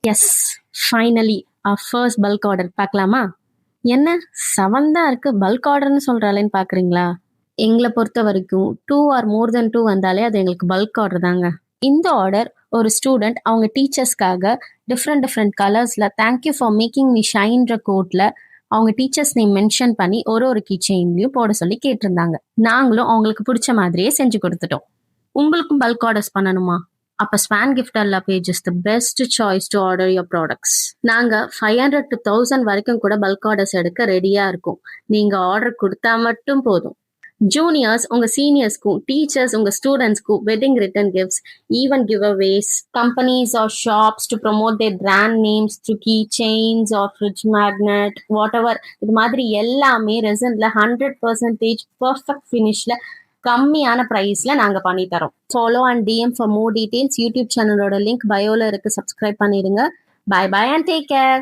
S, finally first bulk order பார்க்கலாமா? என்ன 7 தான் இருக்கு, பல்க் ஆர்டர்னு சொல்றாளேன்னு பார்க்குறீங்களா? எங்களை பொறுத்த வரைக்கும் 2 ஆர் மோர் தென் 2 வந்தாலே அது எங்களுக்கு பல்க் ஆர்டர் தாங்க. இந்த ஆர்டர் ஒரு ஸ்டூடெண்ட் அவங்க டீச்சர்ஸ்க்காக டிஃப்ரெண்ட் டிஃப்ரெண்ட் கலர்ஸில் தேங்க்யூ ஃபார் மேக்கிங் மீ ஷைன்ற கோட்டில் அவங்க டீச்சர்ஸ் நேம் மென்ஷன் பண்ணி ஒரு கீ செயின்லையும் போட சொல்லி கேட்டிருந்தாங்க. நாங்களும் அவங்களுக்கு பிடிச்ச மாதிரியே செஞ்சு கொடுத்துட்டோம். உங்களுக்கும் பல்க் ஆர்டர்ஸ் பண்ணணுமா? அப்ப Swan gift Allah page is the best choice to order your products. நாங்க 500 to 1000 வரைக்கும் கூட பல்க் ஆர்டர்ஸ் எடுக்க ரெடியா இருக்கோம். நீங்க ஆர்டர் கொடுத்தா மட்டும் போதும். ஜூனியர்ஸ் உங்க சீனியர்ஸ்க்கும், டீச்சர்ஸ் உங்க ஸ்டூடெண்ட்ஸ்க்கும் wedding return gifts, even giveaways, companies or shops to promote their brand names to key chains or fridge magnet whatever, இது மாதிரி எல்லாமே ரெசன்ட்ல 100% பர்ஃபெக்ட் ஃபினிஷ்ல கம்மியான பிரைஸ்ல நாங்க பண்ணி தரோம். Follow and DM for more details. YouTube சேனலோட லிங்க் பயோல இருக்கு, சப்ஸ்கிரைப் பண்ணிடுங்க. Bye bye and take care.